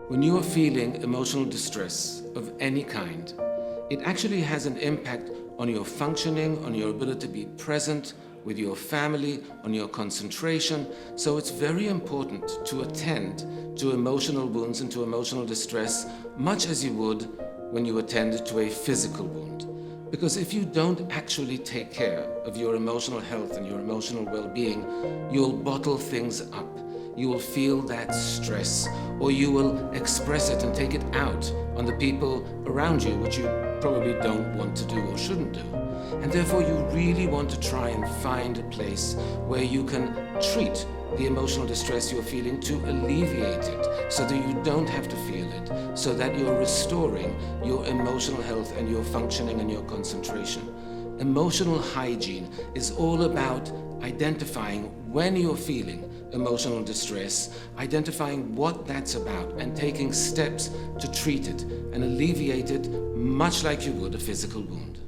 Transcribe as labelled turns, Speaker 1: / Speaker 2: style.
Speaker 1: When you are feeling emotional distress of any kind, it actually has an impact on your functioning, on your ability to be present with your family, on your concentration. So it's very important to attend to emotional wounds and to emotional distress much as you would when you attend to a physical wound. Because if you don't actually take care of your emotional health and your emotional well-being, you'll bottle things up. You will feel that stress, or you will express it and take it out on the people around you, which you probably don't want to do or shouldn't do. And therefore you really want to try and find a place where you can treat the emotional distress you're feeling to alleviate it, so that you don't have to feel it, so that you're restoring your emotional health and your functioning and your concentration. Emotional hygiene is all about identifying when you're feeling emotional distress, identifying what that's about, and taking steps to treat it and alleviate it much like you would a physical wound.